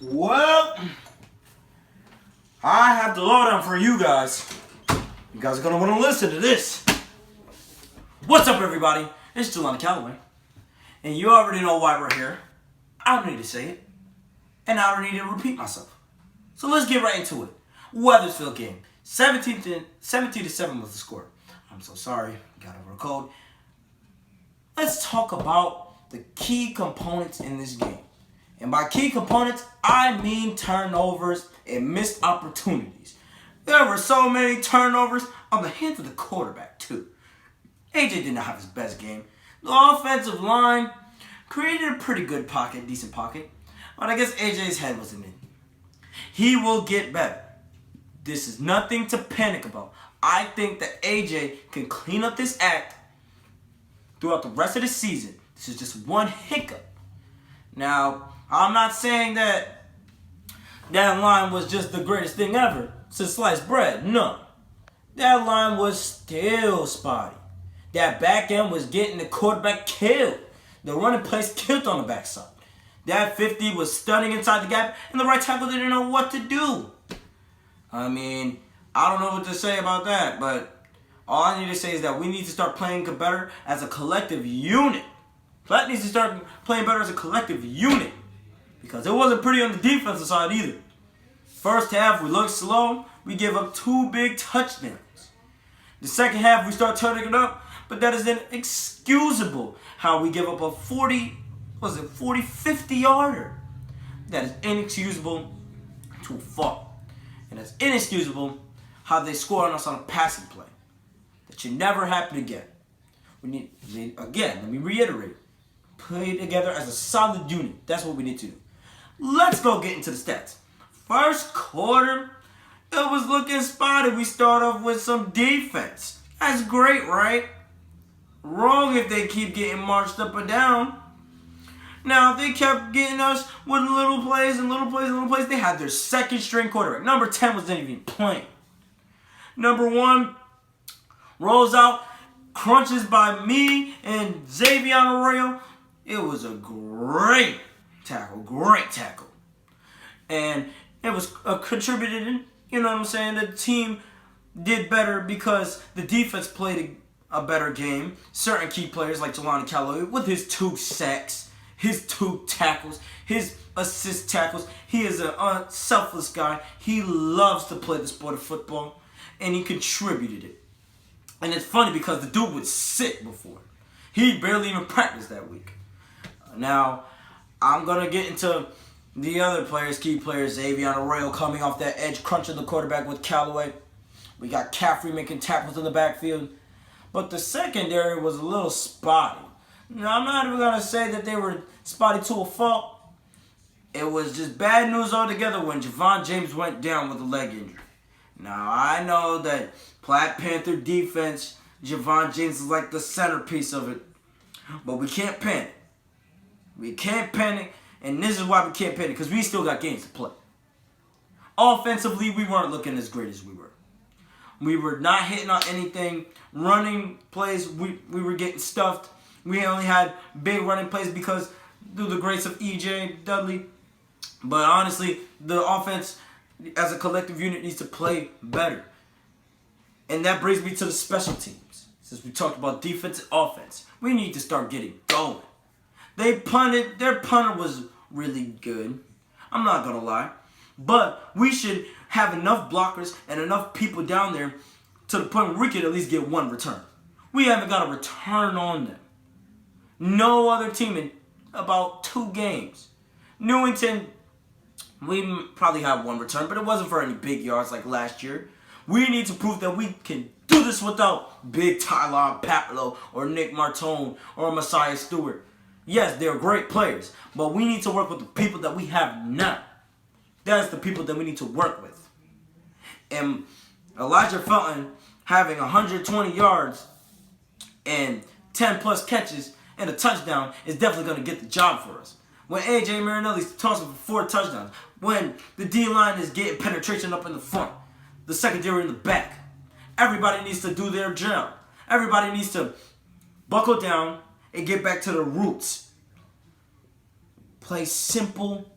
Well, I have the lowdown for you guys. You guys are going to want to listen to this. What's up, everybody? It's Jelani Calloway. And you already know why we're here. I don't need to say it. And I don't need to repeat myself. So let's get right into it. Wethersfield game. 17-7 was the score. I'm so sorry. Got over a cold. Let's talk about the key components in this game. And by key components, I mean turnovers and missed opportunities. There were so many turnovers on the hands of the quarterback, too. AJ did not have his best game. The offensive line created a pretty good pocket, decent pocket. But I guess AJ's head wasn't in. He will get better. This is nothing to panic about. I think that AJ can clean up this act throughout the rest of the season. This is just one hiccup. Now, I'm not saying that line was just the greatest thing ever since sliced bread. No. That line was still spotty. That back end was getting the quarterback killed. The running plays killed on the backside. That 50 was stunning inside the gap, and the right tackle didn't know what to do. I mean, I don't know what to say about that, but all I need to say is that we need to start playing better as a collective unit. Platt needs to start playing better as a collective unit because it wasn't pretty on the defensive side either. First half, we looked slow. We gave up 2 big touchdowns. The second half, we start turning it up, but that is inexcusable how we give up a 50-yarder. That is inexcusable to a fault. And it's inexcusable how they score on us on a passing play. That should never happen again. Let me reiterate. Play together as a solid unit. That's what we need to do. Let's go get into the stats. First quarter, it was looking spotty. We start off with some defense. That's great, right? Wrong if they keep getting marched up and down. Now, if they kept getting us with little plays and little plays and little plays, they had their second string quarterback. Number 10 wasn't even playing. Number 1 rolls out, crunches by me and Xavier Arroyo. It was a great tackle. And it was contributed, you know what I'm saying? The team did better because the defense played a better game. Certain key players like Jelani Calloway with his 2 sacks, his 2 tackles, his assist tackles. He is a selfless guy. He loves to play the sport of football, and he contributed it. And it's funny because the dude was sick before. He barely even practiced that week. Now, I'm going to get into the other players, key players. Xavier Arroyo coming off that edge, crunching the quarterback with Calloway. We got Caffrey making tackles in the backfield. But the secondary was a little spotty. Now, I'm not even going to say that they were spotty to a fault. It was just bad news altogether when Javon James went down with a leg injury. Now, I know that Platt Panther defense, Javon James is like the centerpiece of it. But we can't panic. We can't panic, and this is why we can't panic, because we still got games to play. Offensively, we weren't looking as great as we were. We were not hitting on anything. Running plays, we were getting stuffed. We only had big running plays because through the grace of EJ Dudley. But honestly, the offense as a collective unit needs to play better. And that brings me to the special teams. Since we talked about defense and offense, we need to start getting going. They punted. Their punter was really good. I'm not going to lie. But we should have enough blockers and enough people down there to the point where we could at least get 1 return. We haven't got a return on them. No other team in about 2 games. Newington, we probably had 1 return, but it wasn't for any big yards like last year. We need to prove that we can do this without Big Tyler Paplow or Nick Martone or Messiah Stewart. Yes, they're great players, but we need to work with the people that we have now. That's the people that we need to work with. And Elijah Felton having 120 yards and 10-plus catches and a touchdown is definitely going to get the job for us. When A.J. Marinelli's tossing for 4 touchdowns, when the D-line is getting penetration up in the front, the secondary in the back, everybody needs to do their job. Everybody needs to buckle down and get back to the roots. Play simple,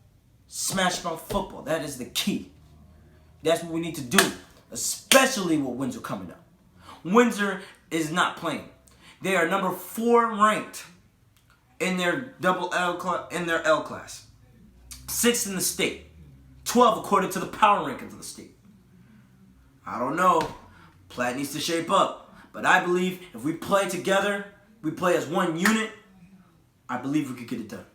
Smash mouth football. That is the key. That's what we need to do, especially with Windsor coming up. Windsor is not playing. They are number 4 ranked in their L class. 6th in the state. 12 according to the power rankings of the state. I don't know. Platt needs to shape up. But I believe if we play together, we play as one unit, I believe we could get it done.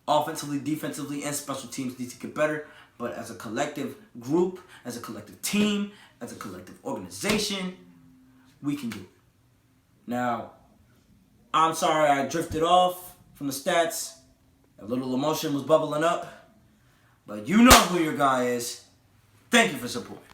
Offensively, defensively, and special teams need to get better. But as a collective group, as a collective team, as a collective organization, we can do it. Now, I'm sorry I drifted off from the stats. A little emotion was bubbling up. But you know who your guy is. Thank you for supporting.